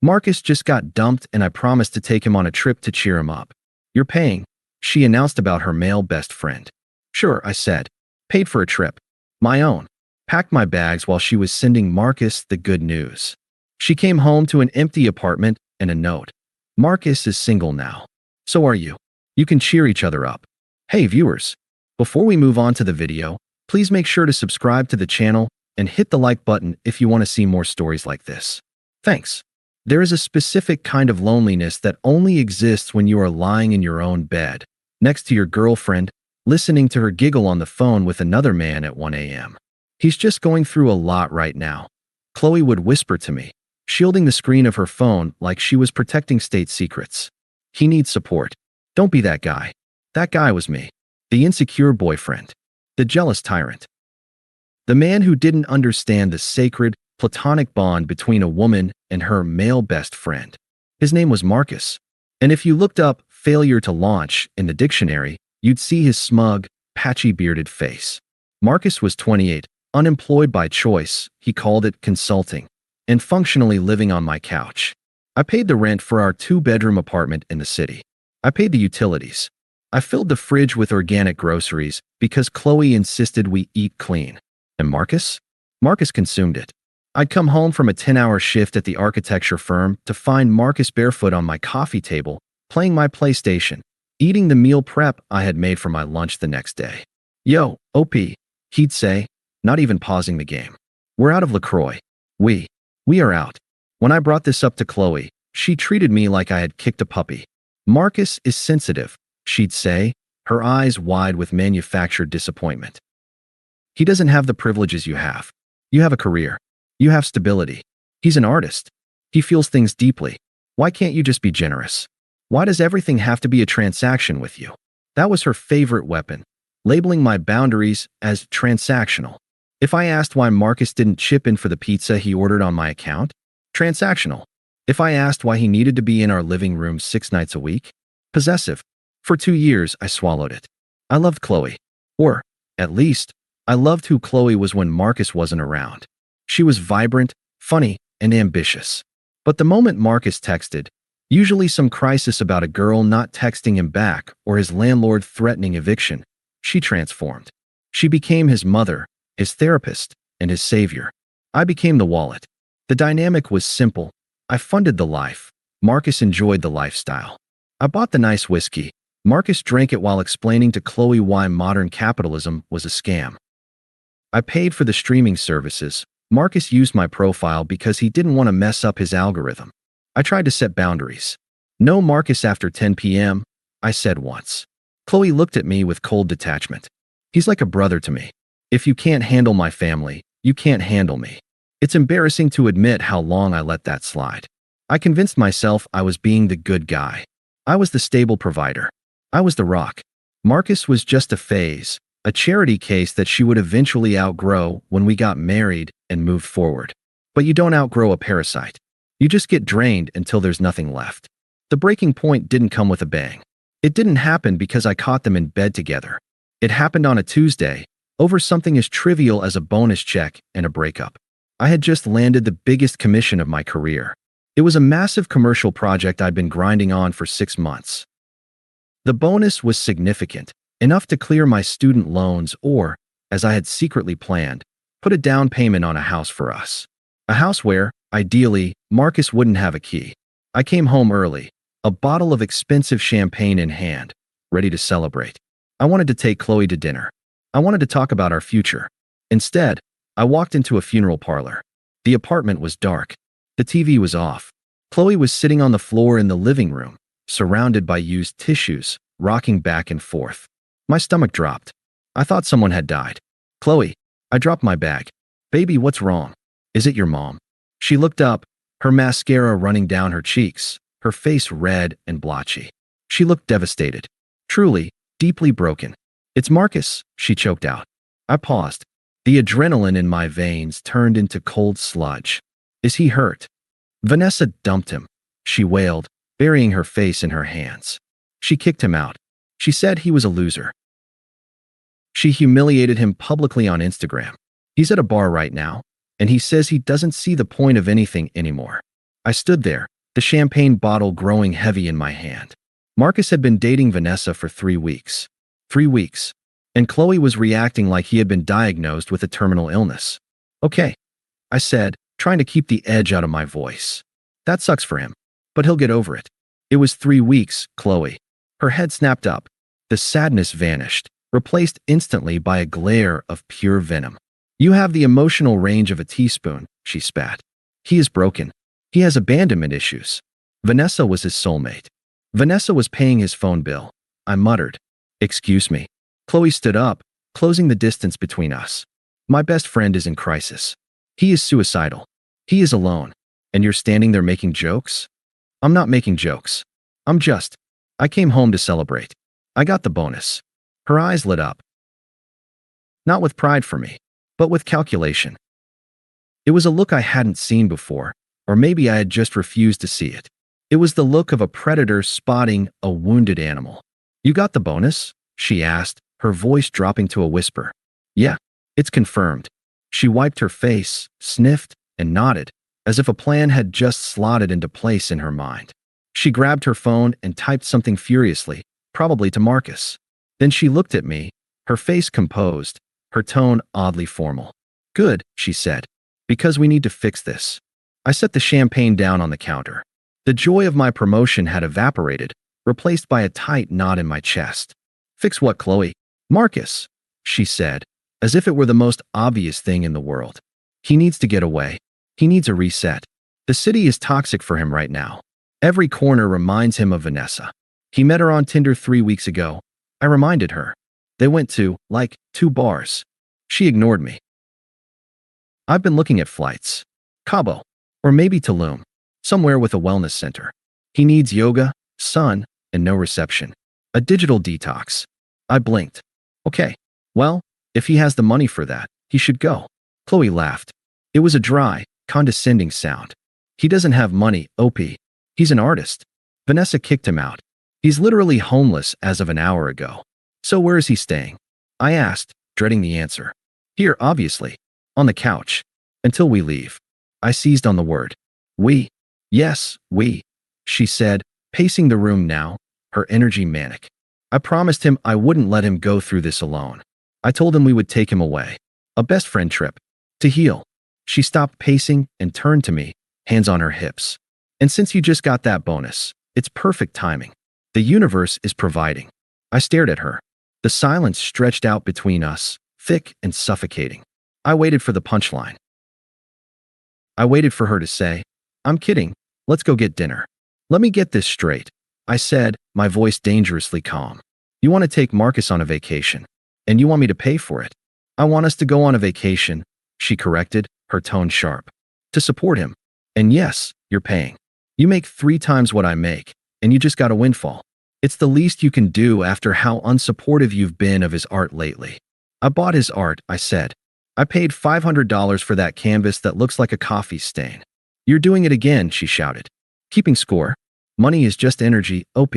Marcus just got dumped and I promised to take him on a trip to cheer him up. You're paying, she announced about her male best friend. Sure, I said. Paid for a trip. My own. Packed my bags while she was sending Marcus the good news. She came home to an empty apartment and a note. Marcus is single now. So are you. You can cheer each other up. Hey viewers, before we move on to the video, please make sure to subscribe to the channel and hit the like button if you want to see more stories like this. Thanks. There is a specific kind of loneliness that only exists when you are lying in your own bed, next to your girlfriend, listening to her giggle on the phone with another man at 1 a.m. He's just going through a lot right now, Chloe would whisper to me, shielding the screen of her phone like she was protecting state secrets. He needs support. Don't be that guy. That guy was me. The insecure boyfriend. The jealous tyrant. The man who didn't understand the sacred, platonic bond between a woman and her male best friend. His name was Marcus. And if you looked up failure to launch in the dictionary, you'd see his smug, patchy bearded face. Marcus was 28, unemployed by choice, he called it consulting, and functionally living on my couch. I paid the rent for our 2-bedroom apartment in the city. I paid the utilities. I filled the fridge with organic groceries because Chloe insisted we eat clean. And Marcus? Marcus consumed it. I'd come home from a 10-hour shift at the architecture firm to find Marcus barefoot on my coffee table, playing my PlayStation, eating the meal prep I had made for my lunch the next day. Yo, OP, he'd say, not even pausing the game. We're out of LaCroix. We are out. When I brought this up to Chloe, she treated me like I had kicked a puppy. Marcus is sensitive, she'd say, her eyes wide with manufactured disappointment. He doesn't have the privileges you have. You have a career. You have stability. He's an artist. He feels things deeply. Why can't you just be generous? Why does everything have to be a transaction with you? That was her favorite weapon, labeling my boundaries as transactional. If I asked why Marcus didn't chip in for the pizza he ordered on my account, transactional. If I asked why he needed to be in our living room 6 nights a week, possessive. For 2 years, I swallowed it. I loved Chloe. Or, at least, I loved who Chloe was when Marcus wasn't around. She was vibrant, funny, and ambitious. But the moment Marcus texted, usually some crisis about a girl not texting him back or his landlord threatening eviction, she transformed. She became his mother, his therapist, and his savior. I became the wallet. The dynamic was simple. I funded the life. Marcus enjoyed the lifestyle. I bought the nice whiskey. Marcus drank it while explaining to Chloe why modern capitalism was a scam. I paid for the streaming services. Marcus used my profile because he didn't want to mess up his algorithm. I tried to set boundaries. No Marcus after 10 p.m., I said once. Chloe looked at me with cold detachment. He's like a brother to me. If you can't handle my family, you can't handle me. It's embarrassing to admit how long I let that slide. I convinced myself I was being the good guy. I was the stable provider. I was the rock. Marcus was just a phase, a charity case that she would eventually outgrow when we got married and moved forward. But you don't outgrow a parasite. You just get drained until there's nothing left. The breaking point didn't come with a bang. It didn't happen because I caught them in bed together. It happened on a Tuesday, over something as trivial as a bonus check and a breakup. I had just landed the biggest commission of my career. It was a massive commercial project I'd been grinding on for 6 months. The bonus was significant, enough to clear my student loans or, as I had secretly planned, put a down payment on a house for us. A house where, ideally, Marcus wouldn't have a key. I came home early, a bottle of expensive champagne in hand, ready to celebrate. I wanted to take Chloe to dinner. I wanted to talk about our future. Instead, I walked into a funeral parlor. The apartment was dark. The TV was off. Chloe was sitting on the floor in the living room, surrounded by used tissues, rocking back and forth. My stomach dropped. I thought someone had died. Chloe, I dropped my bag. Baby, what's wrong? Is it your mom? She looked up, her mascara running down her cheeks, her face red and blotchy. She looked devastated. Truly, deeply broken. It's Marcus, she choked out. I paused. The adrenaline in my veins turned into cold sludge. Is he hurt? Vanessa dumped him, she wailed, burying her face in her hands. She kicked him out. She said he was a loser. She humiliated him publicly on Instagram. He's at a bar right now, and he says he doesn't see the point of anything anymore. I stood there, the champagne bottle growing heavy in my hand. Marcus had been dating Vanessa for 3 weeks. 3 weeks. And Chloe was reacting like he had been diagnosed with a terminal illness. Okay, I said, trying to keep the edge out of my voice. That sucks for him, but he'll get over it. It was 3 weeks, Chloe. Her head snapped up. The sadness vanished, replaced instantly by a glare of pure venom. You have the emotional range of a teaspoon, she spat. He is broken. He has abandonment issues. Vanessa was his soulmate. Vanessa was paying his phone bill. I muttered. Excuse me. Chloe stood up, closing the distance between us. My best friend is in crisis. He is suicidal. He is alone. And you're standing there making jokes? I'm not making jokes. I came home to celebrate. I got the bonus. Her eyes lit up. Not with pride for me, but with calculation. It was a look I hadn't seen before, or maybe I had just refused to see it. It was the look of a predator spotting a wounded animal. You got the bonus? She asked, her voice dropping to a whisper. Yeah, it's confirmed. She wiped her face, sniffed, and nodded, as if a plan had just slotted into place in her mind. She grabbed her phone and typed something furiously, probably to Marcus. Then she looked at me, her face composed, her tone oddly formal. Good, she said, because we need to fix this. I set the champagne down on the counter. The joy of my promotion had evaporated, replaced by a tight knot in my chest. Fix what, Chloe? Marcus, she said, as if it were the most obvious thing in the world. He needs to get away. He needs a reset. The city is toxic for him right now. Every corner reminds him of Vanessa. He met her on Tinder 3 weeks ago. I reminded her. They went to, 2 bars. She ignored me. I've been looking at flights. Cabo. Or maybe Tulum. Somewhere with a wellness center. He needs yoga, sun, and no reception. A digital detox. I blinked. Okay. Well, if he has the money for that, he should go. Chloe laughed. It was a dry, condescending sound. He doesn't have money, OP. He's an artist. Vanessa kicked him out. He's literally homeless as of an hour ago. So where is he staying? I asked, dreading the answer. Here, obviously. On the couch. Until we leave. I seized on the word. We. Yes, we. She said, pacing the room now, her energy manic. I promised him I wouldn't let him go through this alone. I told him we would take him away. A best friend trip. To heal. She stopped pacing and turned to me, hands on her hips. And since you just got that bonus, it's perfect timing. The universe is providing. I stared at her. The silence stretched out between us, thick and suffocating. I waited for the punchline. I waited for her to say, I'm kidding. Let's go get dinner. Let me get this straight. I said, my voice dangerously calm. You want to take Marcus on a vacation. And you want me to pay for it. I want us to go on a vacation, she corrected, her tone sharp. To support him. And yes, you're paying. You make 3 times what I make, and you just got a windfall. It's the least you can do after how unsupportive you've been of his art lately. I bought his art, I said. I paid $500 for that canvas that looks like a coffee stain. You're doing it again, she shouted. Keeping score. Money is just energy, OP.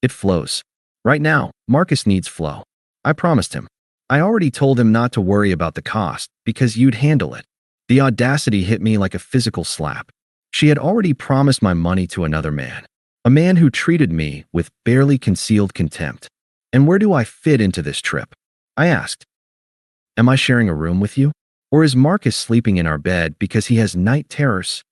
It flows. Right now, Marcus needs flow. I promised him. I already told him not to worry about the cost, because you'd handle it. The audacity hit me like a physical slap. She had already promised my money to another man. A man who treated me with barely concealed contempt. And where do I fit into this trip? I asked. Am I sharing a room with you? Or is Marcus sleeping in our bed because he has night terrors?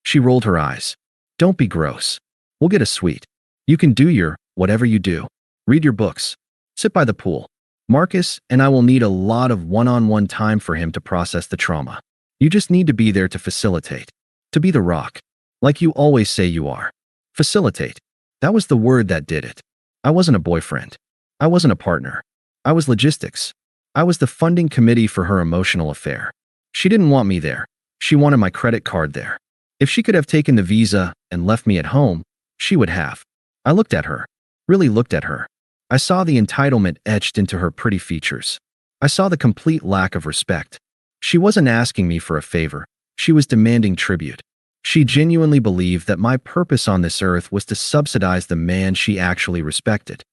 She rolled her eyes. Don't be gross. We'll get a suite. You can do your, whatever you do. Read your books. Sit by the pool. Marcus and I will need a lot of one-on-one time for him to process the trauma. You just need to be there to facilitate. To be the rock. Like you always say you are. Facilitate. That was the word that did it. I wasn't a boyfriend. I wasn't a partner. I was logistics. I was the funding committee for her emotional affair. She didn't want me there. She wanted my credit card there. If she could have taken the visa and left me at home, she would have. I looked at her. Really looked at her. I saw the entitlement etched into her pretty features. I saw the complete lack of respect. She wasn't asking me for a favor. She was demanding tribute. She genuinely believed that my purpose on this earth was to subsidize the man she actually respected.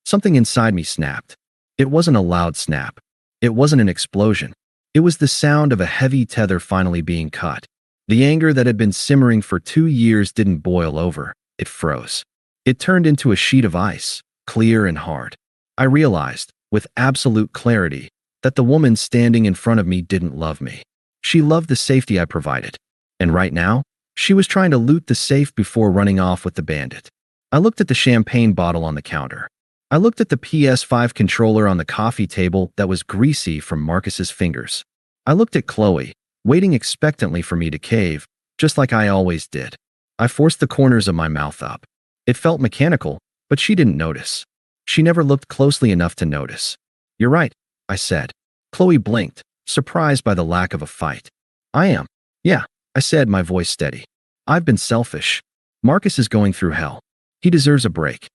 Something inside me snapped. It wasn't a loud snap. It wasn't an explosion. It was the sound of a heavy tether finally being cut. The anger that had been simmering for 2 years didn't boil over, it froze. It turned into a sheet of ice, clear and hard. I realized, with absolute clarity, that the woman standing in front of me didn't love me. She loved the safety I provided. And right now, she was trying to loot the safe before running off with the bandit. I looked at the champagne bottle on the counter. I looked at the PS5 controller on the coffee table that was greasy from Marcus's fingers. I looked at Chloe, waiting expectantly for me to cave, just like I always did. I forced the corners of my mouth up. It felt mechanical, but she didn't notice. She never looked closely enough to notice. "You're right," I said. Chloe blinked, surprised by the lack of a fight. "I am." "Yeah," I said, my voice steady. "I've been selfish. Marcus is going through hell. He deserves a break."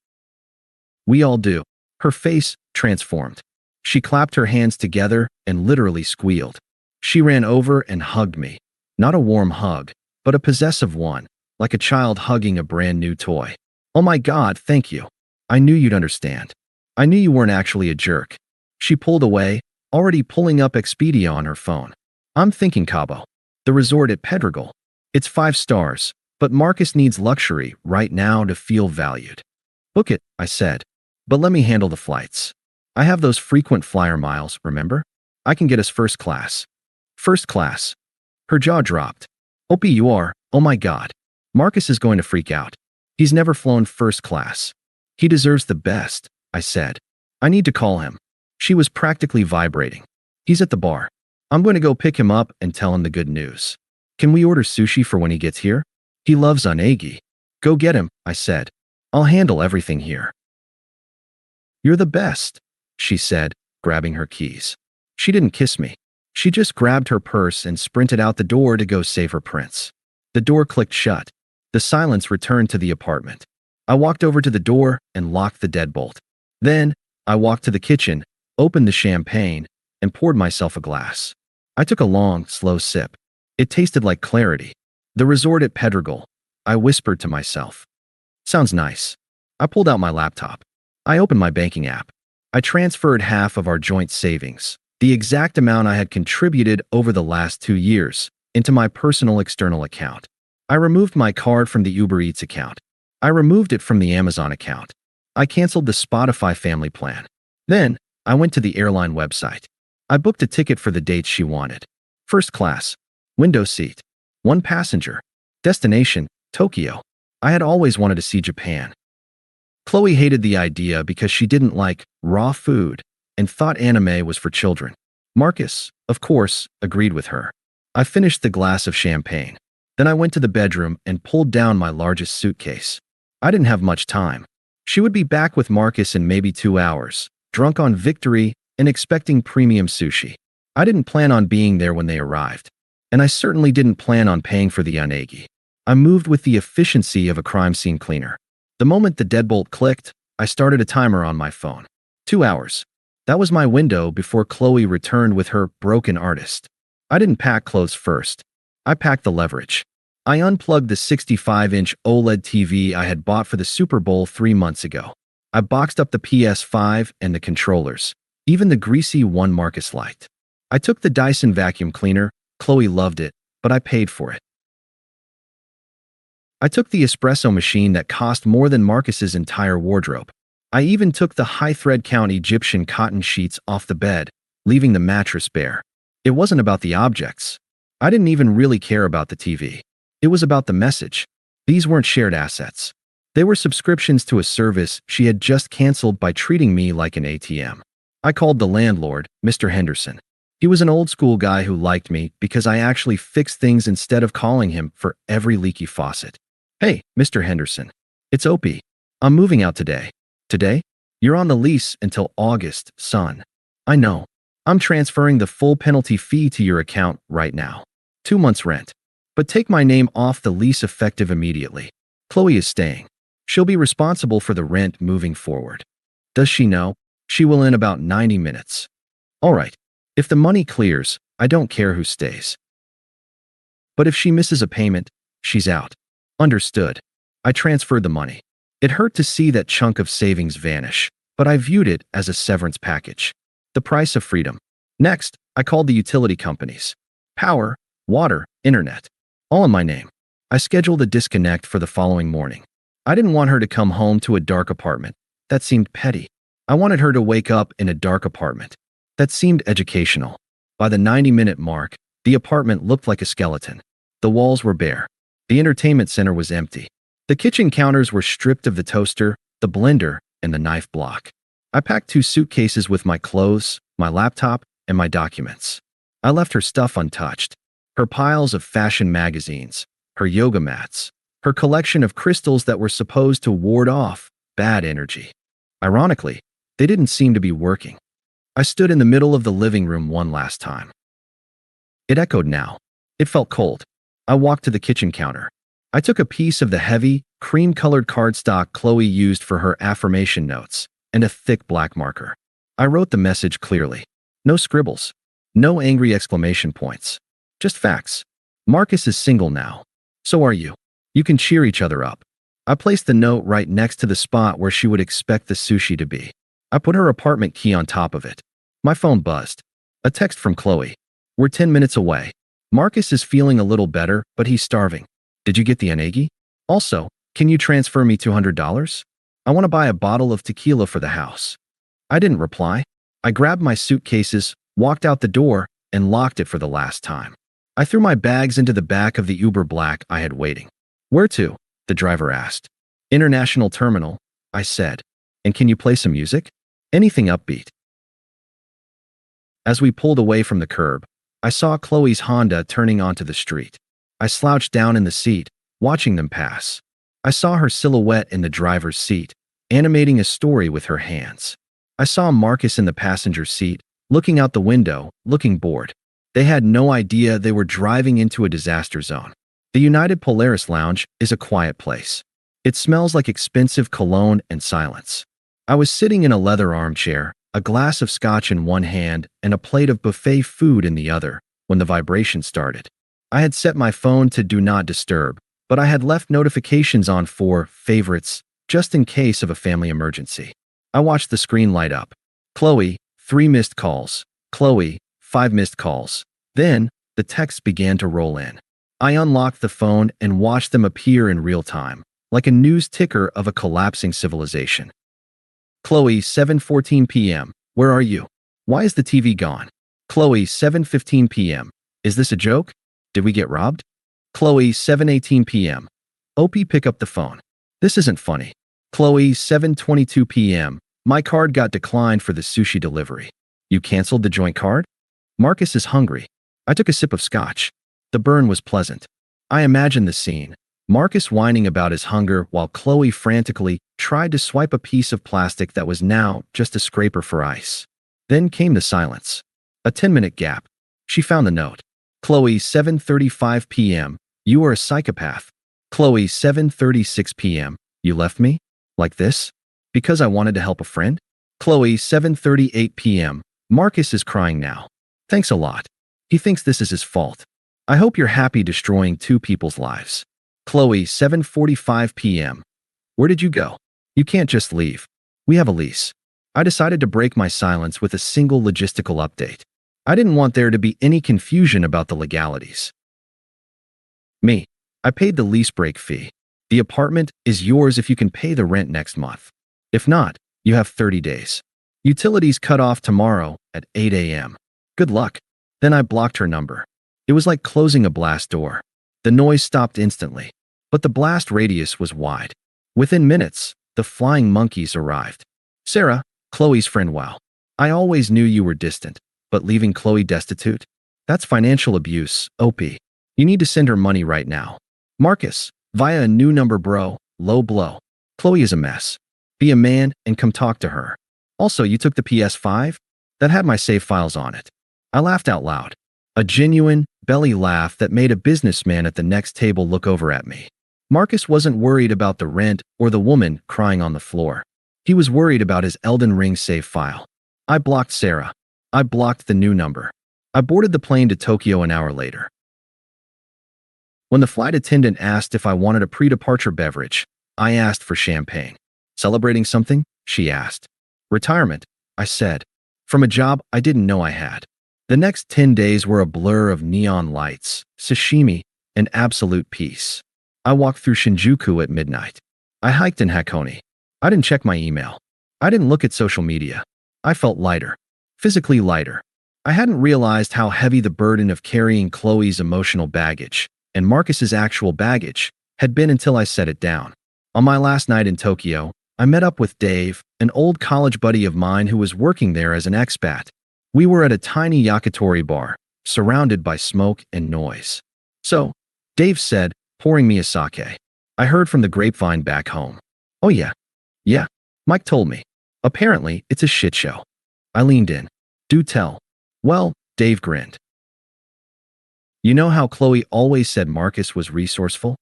"We all do." Her face transformed. She clapped her hands together and literally squealed. She ran over and hugged me. Not a warm hug, but a possessive one, like a child hugging a brand new toy. "Oh my God, thank you. I knew you'd understand. I knew you weren't actually a jerk." She pulled away, already pulling up Expedia on her phone. "I'm thinking Cabo. The resort at Pedregal. It's 5 stars, but Marcus needs luxury right now to feel valued." "Book it," I said. "But let me handle the flights. I have those frequent flyer miles, remember? I can get us first class." "First class?" Her jaw dropped. "Opie, you are, oh my God. Marcus is going to freak out. He's never flown first class. He deserves the best," I said. "I need to call him." She was practically vibrating. "He's at the bar. I'm going to go pick him up and tell him the good news. Can we order sushi for when he gets here? He loves unagi." "Go get him," I said. "I'll handle everything here." "You're the best," she said, grabbing her keys. She didn't kiss me. She just grabbed her purse and sprinted out the door to go save her prince. The door clicked shut. The silence returned to the apartment. I walked over to the door and locked the deadbolt. Then, I walked to the kitchen, opened the champagne, and poured myself a glass. I took a long, slow sip. It tasted like clarity. "The resort at Pedregal," I whispered to myself. "Sounds nice." I pulled out my laptop. I opened my banking app. I transferred half of our joint savings, the exact amount I had contributed over the last 2 years, into my personal external account. I removed my card from the Uber Eats account. I removed it from the Amazon account. I canceled the Spotify family plan. Then, I went to the airline website. I booked a ticket for the dates she wanted. First class, window seat, 1 passenger, destination, Tokyo. I had always wanted to see Japan. Chloe hated the idea because she didn't like raw food and thought anime was for children. Marcus, of course, agreed with her. I finished the glass of champagne. Then I went to the bedroom and pulled down my largest suitcase. I didn't have much time. She would be back with Marcus in maybe 2 hours, drunk on victory and expecting premium sushi. I didn't plan on being there when they arrived. And I certainly didn't plan on paying for the unagi. I moved with the efficiency of a crime scene cleaner. The moment the deadbolt clicked, I started a timer on my phone. 2 hours. That was my window before Chloe returned with her broken artist. I didn't pack clothes first. I packed the leverage. I unplugged the 65-inch OLED TV I had bought for the Super Bowl 3 months ago. I boxed up the PS5 and the controllers, even the greasy one Marcus liked. I took the Dyson vacuum cleaner. Chloe loved it, but I paid for it. I took the espresso machine that cost more than Marcus's entire wardrobe. I even took the high-thread count Egyptian cotton sheets off the bed, leaving the mattress bare. It wasn't about the objects. I didn't even really care about the TV. It was about the message. These weren't shared assets. They were subscriptions to a service she had just canceled by treating me like an ATM. I called the landlord, Mr. Henderson. He was an old-school guy who liked me because I actually fixed things instead of calling him for every leaky faucet. "Hey, Mr. Henderson. It's Opie. I'm moving out today." "Today? You're on the lease until August, son." "I know. I'm transferring the full penalty fee to your account right now. 2 months' rent. But take my name off the lease effective immediately. Chloe is staying. She'll be responsible for the rent moving forward." "Does she know?" "She will in about 90 minutes. "All right. If the money clears, I don't care who stays. But if she misses a payment, she's out." "Understood." I transferred the money. It hurt to see that chunk of savings vanish, but I viewed it as a severance package. The price of freedom. Next, I called the utility companies. Power, water, internet. all in my name. I scheduled a disconnect for the following morning. I didn't want her to come home to a dark apartment. That seemed petty. I wanted her to wake up in a dark apartment. That seemed educational. By the 90-minute mark, the apartment looked like a skeleton. The walls were bare. The entertainment center was empty. The kitchen counters were stripped of the toaster, the blender, and the knife block. I packed 2 suitcases with my clothes, my laptop, and my documents. I left her stuff untouched. Her piles of fashion magazines, her yoga mats, her collection of crystals that were supposed to ward off bad energy. Ironically, they didn't seem to be working. I stood in the middle of the living room one last time. It echoed now. It felt cold. I walked to the kitchen counter. I took a piece of the heavy, cream-colored cardstock Chloe used for her affirmation notes and a thick black marker. I wrote the message clearly. No scribbles. No angry exclamation points. Just facts. Marcus is single now. So are you. You can cheer each other up. I placed the note right next to the spot where she would expect the sushi to be. I put her apartment key on top of it. My phone buzzed. A text from Chloe. We're 10 minutes away. Marcus is feeling a little better, but he's starving. Did you get the onagi? Also, can you transfer me $200? I want to buy a bottle of tequila for the house. I didn't reply. I grabbed my suitcases, walked out the door, and locked it for the last time. I threw my bags into the back of the Uber Black I had waiting. Where to? The driver asked. International Terminal, I said. And can you play some music? Anything upbeat. As we pulled away from the curb, I saw Chloe's Honda turning onto the street. I slouched down in the seat, watching them pass. I saw her silhouette in the driver's seat, animating a story with her hands. I saw Marcus in the passenger seat, looking out the window, looking bored. They had no idea they were driving into a disaster zone. The United Polaris Lounge is a quiet place. It smells like expensive cologne and silence. I was sitting in a leather armchair, a glass of scotch in one hand and a plate of buffet food in the other, when the vibration started. I had set my phone to Do Not Disturb, but I had left notifications on for favorites, just in case of a family emergency. I watched the screen light up. Chloe, 3 missed calls. Chloe, 5 missed calls. Then, the texts began to roll in. I unlocked the phone and watched them appear in real time, like a news ticker of a collapsing civilization. Chloe, 7:14 p.m. Where are you? Why is the TV gone? Chloe, 7:15 p.m. Is this a joke? Did we get robbed? Chloe, 7:18 p.m. Opie, pick up the phone. This isn't funny. Chloe, 7:22 p.m. My card got declined for the sushi delivery. You canceled the joint card? Marcus is hungry. I took a sip of scotch. The burn was pleasant. I imagined the scene. Marcus whining about his hunger while Chloe frantically tried to swipe a piece of plastic that was now just a scraper for ice. Then came the silence. A 10-minute gap. She found the note. Chloe, 7:35 p.m. You are a psychopath. Chloe, 7:36 p.m. You left me? Like this? Because I wanted to help a friend? Chloe, 7:38 p.m. Marcus is crying now. Thanks a lot. He thinks this is his fault. I hope you're happy destroying 2 people's lives. Chloe, 7:45 p.m. Where did you go? You can't just leave. We have a lease. I decided to break my silence with a single logistical update. I didn't want there to be any confusion about the legalities. Me. I paid the lease break fee. The apartment is yours if you can pay the rent next month. If not, you have 30 days. Utilities cut off tomorrow at 8 a.m. Good luck. Then I blocked her number. It was like closing a blast door. The noise stopped instantly, but the blast radius was wide. Within minutes, the flying monkeys arrived. Sarah, Chloe's friend. Wow. I always knew you were distant, but leaving Chloe destitute? That's financial abuse, OP. You need to send her money right now. Marcus, via a new number bro, low blow. Chloe is a mess. Be a man and come talk to her. Also, you took the PS5? That had my save files on it. I laughed out loud. A genuine, belly laugh that made a businessman at the next table look over at me. Marcus wasn't worried about the rent or the woman crying on the floor. He was worried about his Elden Ring save file. I blocked Sarah. I blocked the new number. I boarded the plane to Tokyo an hour later. When the flight attendant asked if I wanted a pre-departure beverage, I asked for champagne. Celebrating something? She asked. Retirement, I said. From a job I didn't know I had. The next 10 days were a blur of neon lights, sashimi, and absolute peace. I walked through Shinjuku at midnight. I hiked in Hakone. I didn't check my email. I didn't look at social media. I felt lighter. Physically lighter. I hadn't realized how heavy the burden of carrying Chloe's emotional baggage and Marcus's actual baggage had been until I set it down. On my last night in Tokyo, I met up with Dave, an old college buddy of mine who was working there as an expat. We were at a tiny yakitori bar, surrounded by smoke and noise. "So," Dave said, pouring me a sake. "I heard from the grapevine back home." "Oh yeah. Yeah, Mike told me. Apparently, it's a shit show." I leaned in. "Do tell." "Well," Dave grinned. "You know how Chloe always said Marcus was resourceful?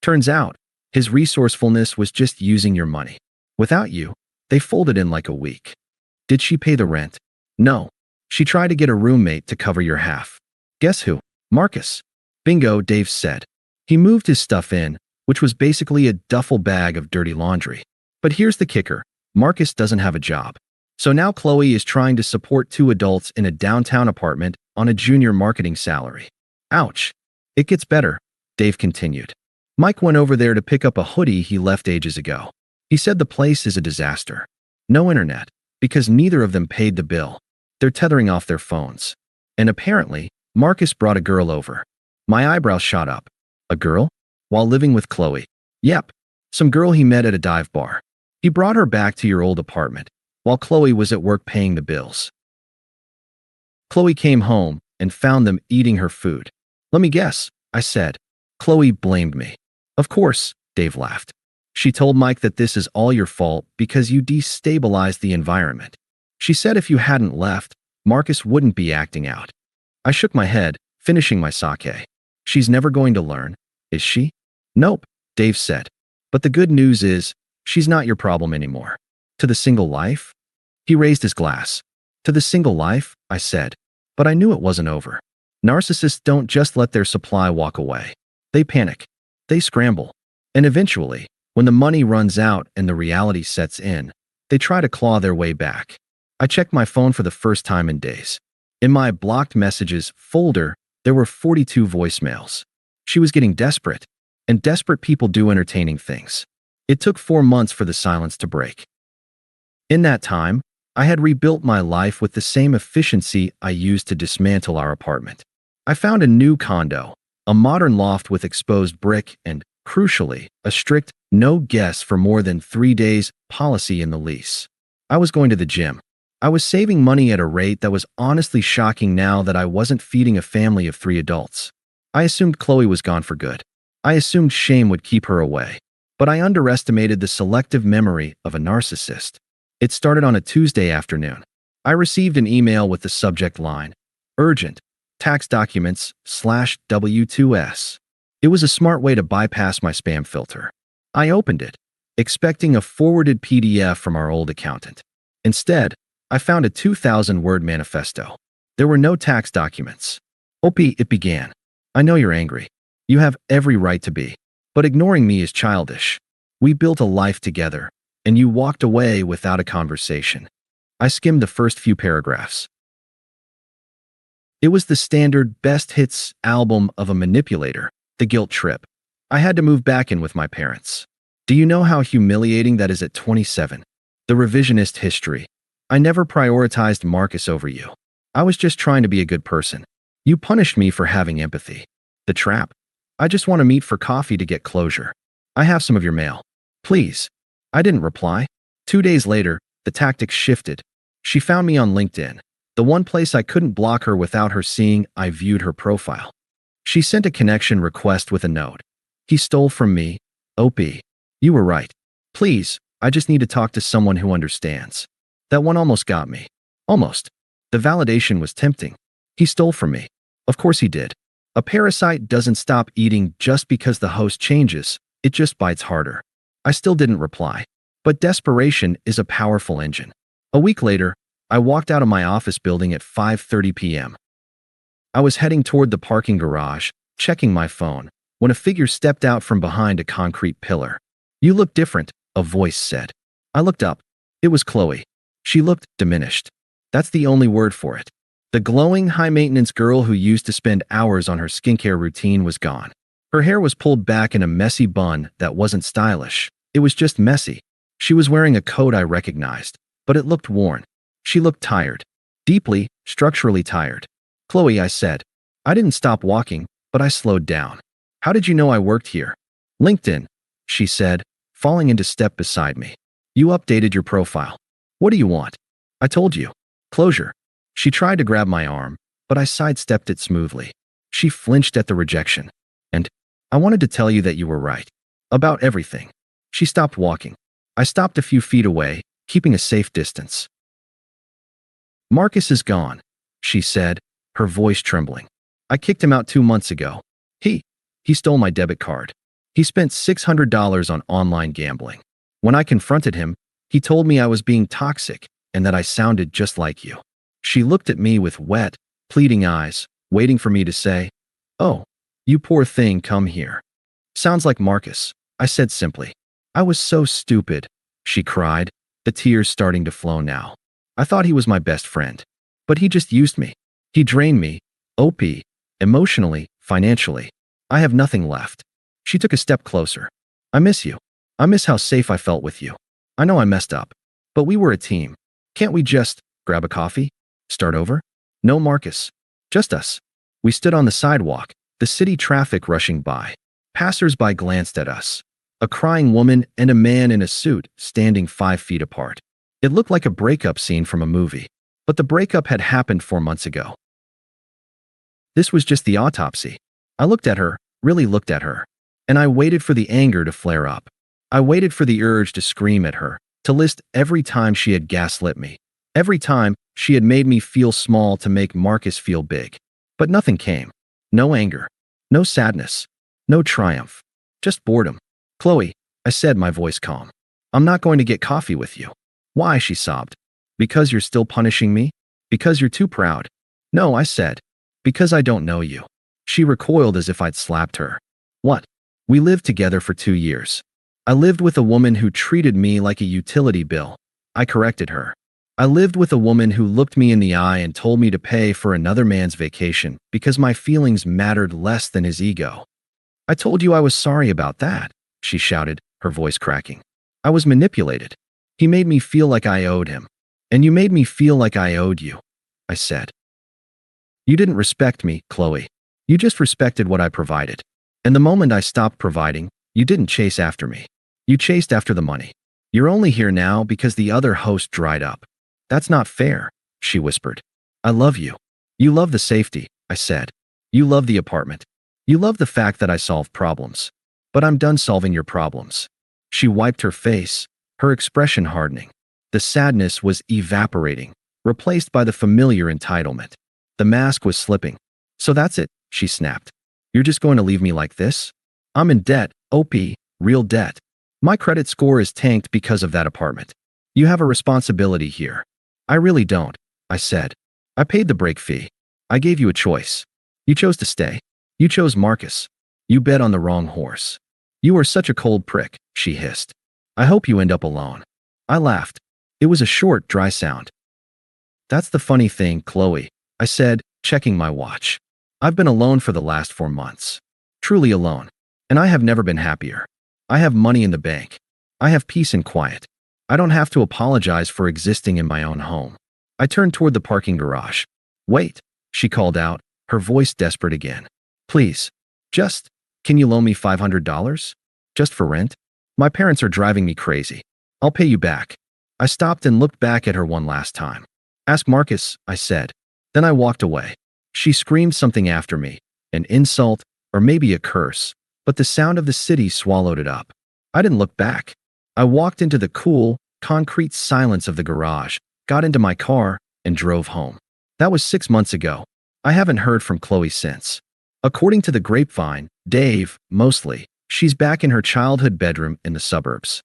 Turns out, his resourcefulness was just using your money. Without you, they folded in like a week." "Did she pay the rent?" "No. She tried to get a roommate to cover your half." "Guess who?" "Marcus." "Bingo," Dave said. He moved his stuff in, which was basically a duffel bag of dirty laundry. But here's the kicker. Marcus doesn't have a job. So now Chloe is trying to support 2 adults in a downtown apartment on a junior marketing salary. Ouch. "It gets better," Dave continued. "Mike went over there to pick up a hoodie he left ages ago. He said the place is a disaster. No internet, because neither of them paid the bill. They're tethering off their phones. And apparently, Marcus brought a girl over." My eyebrows shot up. "A girl? While living with Chloe?" "Yep. Some girl he met at a dive bar. He brought her back to your old apartment, while Chloe was at work paying the bills. Chloe came home and found them eating her food." "Let me guess," I said. "Chloe blamed me." "Of course," Dave laughed. "She told Mike that this is all your fault because you destabilized the environment. She said if you hadn't left, Marcus wouldn't be acting out." I shook my head, finishing my sake. "She's never going to learn, is she?" "Nope," Dave said. "But the good news is, she's not your problem anymore." "To the single life?" He raised his glass. "To the single life," I said. But I knew it wasn't over. Narcissists don't just let their supply walk away. They panic. They scramble. And eventually, when the money runs out and the reality sets in, they try to claw their way back. I checked my phone for the first time in days. In my blocked messages folder, there were 42 voicemails. She was getting desperate, and desperate people do entertaining things. It took 4 months for the silence to break. In that time, I had rebuilt my life with the same efficiency I used to dismantle our apartment. I found a new condo, a modern loft with exposed brick and, crucially, a strict no guests for more than 3 days policy in the lease. I was going to the gym. I was saving money at a rate that was honestly shocking now that I wasn't feeding a family of 3 adults. I assumed Chloe was gone for good. I assumed shame would keep her away. But I underestimated the selective memory of a narcissist. It started on a Tuesday afternoon. I received an email with the subject line, "Urgent, tax documents /W2S." It was a smart way to bypass my spam filter. I opened it, expecting a forwarded PDF from our old accountant. Instead, I found a 2,000-word manifesto. There were no tax documents. "Opie," it began. "I know you're angry. You have every right to be. But ignoring me is childish. We built a life together, and you walked away without a conversation." I skimmed the first few paragraphs. It was the standard best hits album of a manipulator, The Guilt Trip. I had to move back in with my parents. Do you know how humiliating that is at 27? The revisionist history. I never prioritized Marcus over you. I was just trying to be a good person. You punished me for having empathy. The trap. I just want to meet for coffee to get closure. I have some of your mail. Please. I didn't reply. 2 days later, the tactics shifted. She found me on LinkedIn, the one place I couldn't block her without her seeing I viewed her profile. She sent a connection request with a note. "He stole from me. OP. You were right. Please, I just need to talk to someone who understands." That one almost got me. Almost. The validation was tempting. He stole from me. Of course he did. A parasite doesn't stop eating just because the host changes, it just bites harder. I still didn't reply. But desperation is a powerful engine. A week later, I walked out of my office building at 5:30 p.m. I was heading toward the parking garage, checking my phone, when a figure stepped out from behind a concrete pillar. "You look different," a voice said. I looked up. It was Chloe. She looked diminished. That's the only word for it. The glowing, high-maintenance girl who used to spend hours on her skincare routine was gone. Her hair was pulled back in a messy bun that wasn't stylish. It was just messy. She was wearing a coat I recognized, but it looked worn. She looked tired. Deeply, structurally tired. Chloe, I said. I didn't stop walking, but I slowed down. How did you know I worked here? LinkedIn, she said, falling into step beside me. You updated your profile. What do you want? I told you. Closure. She tried to grab my arm, but I sidestepped it smoothly. She flinched at the rejection. And I wanted to tell you that you were right. About everything. She stopped walking. I stopped a few feet away, keeping a safe distance. Marcus is gone, she said, her voice trembling. I kicked him out 2 months ago. He stole my debit card. He spent $600 on online gambling. When I confronted him, he told me I was being toxic and that I sounded just like you. She looked at me with wet, pleading eyes, waiting for me to say, "Oh, you poor thing, come here." Sounds like Marcus, I said simply. I was so stupid, she cried, the tears starting to flow now. I thought he was my best friend. But he just used me. He drained me, OP, emotionally, financially. I have nothing left. She took a step closer. I miss you. I miss how safe I felt with you. I know I messed up. But we were a team. Can't we just grab a coffee? Start over? No, Marcus. Just us. We stood on the sidewalk, the city traffic rushing by. Passers-by glanced at us. A crying woman and a man in a suit standing 5 feet apart. It looked like a breakup scene from a movie. But the breakup had happened 4 months ago. This was just the autopsy. I looked at her, really looked at her. And I waited for the anger to flare up. I waited for the urge to scream at her, to list every time she had gaslit me. Every time she had made me feel small to make Marcus feel big. But nothing came. No anger. No sadness. No triumph. Just boredom. Chloe, I said, my voice calm. I'm not going to get coffee with you. Why? She sobbed. Because you're still punishing me? Because you're too proud? No, I said. Because I don't know you. She recoiled as if I'd slapped her. What? We lived together for 2 years. I lived with a woman who treated me like a utility bill. I corrected her. I lived with a woman who looked me in the eye and told me to pay for another man's vacation because my feelings mattered less than his ego. I told you I was sorry about that, she shouted, her voice cracking. I was manipulated. He made me feel like I owed him. And you made me feel like I owed you, I said. You didn't respect me, Chloe. You just respected what I provided. And the moment I stopped providing, you didn't chase after me. You chased after the money. You're only here now because the other host dried up. That's not fair, she whispered. I love you. You love the safety, I said. You love the apartment. You love the fact that I solve problems. But I'm done solving your problems. She wiped her face, her expression hardening. The sadness was evaporating, replaced by the familiar entitlement. The mask was slipping. So that's it, she snapped. You're just going to leave me like this? I'm in debt, OP, real debt. My credit score is tanked because of that apartment. You have a responsibility here. I really don't, I said. I paid the break fee. I gave you a choice. You chose to stay. You chose Marcus. You bet on the wrong horse. You are such a cold prick, she hissed. I hope you end up alone. I laughed. It was a short, dry sound. That's the funny thing, Chloe, I said, checking my watch. I've been alone for the last 4 months. Truly alone. And I have never been happier. I have money in the bank. I have peace and quiet. I don't have to apologize for existing in my own home. I turned toward the parking garage. Wait, she called out, her voice desperate again. Please, can you loan me $500? Just for rent? My parents are driving me crazy. I'll pay you back. I stopped and looked back at her one last time. Ask Marcus, I said. Then I walked away. She screamed something after me, an insult, or maybe a curse, but the sound of the city swallowed it up. I didn't look back. I walked into the cool, concrete silence of the garage, got into my car, and drove home. That was 6 months ago. I haven't heard from Chloe since. According to the grapevine, Dave, mostly, she's back in her childhood bedroom in the suburbs.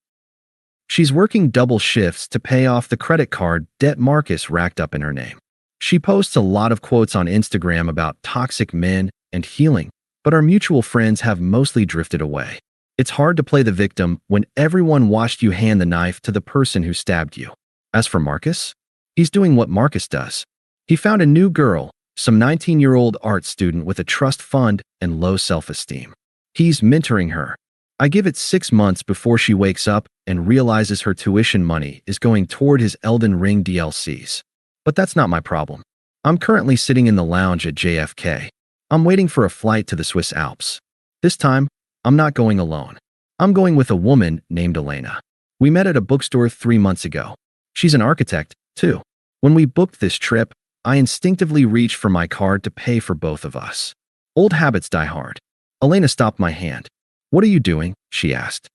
She's working double shifts to pay off the credit card debt Marcus racked up in her name. She posts a lot of quotes on Instagram about toxic men and healing, but our mutual friends have mostly drifted away. It's hard to play the victim when everyone watched you hand the knife to the person who stabbed you. As for Marcus, he's doing what Marcus does. He found a new girl, some 19-year-old art student with a trust fund and low self-esteem. He's mentoring her. I give it 6 months before she wakes up and realizes her tuition money is going toward his Elden Ring DLCs. But that's not my problem. I'm currently sitting in the lounge at JFK. I'm waiting for a flight to the Swiss Alps. This time, I'm not going alone. I'm going with a woman named Elena. We met at a bookstore 3 months ago. She's an architect, too. When we booked this trip, I instinctively reached for my card to pay for both of us. Old habits die hard. Elena stopped my hand. "What are you doing?" she asked.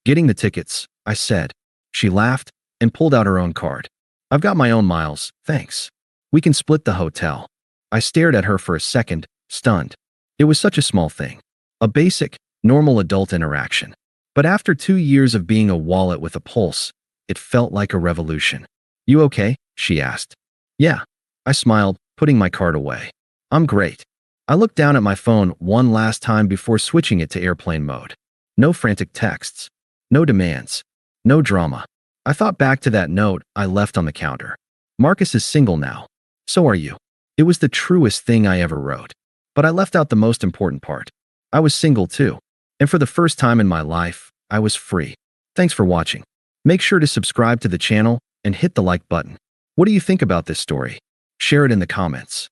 "Getting the tickets," I said. She laughed and pulled out her own card. "I've got my own miles, thanks. We can split the hotel." I stared at her for a second, stunned. It was such a small thing. A basic, normal adult interaction. But after 2 years of being a wallet with a pulse, it felt like a revolution. "You okay?" she asked. "Yeah." I smiled, putting my card away. "I'm great." I looked down at my phone one last time before switching it to airplane mode. No frantic texts. No demands. No drama. I thought back to that note I left on the counter. "Marcus is single now. So are you." It was the truest thing I ever wrote. But I left out the most important part. I was single too. And for the first time in my life, I was free. Thanks for watching. Make sure to subscribe to the channel and hit the like button. What do you think about this story? Share it in the comments.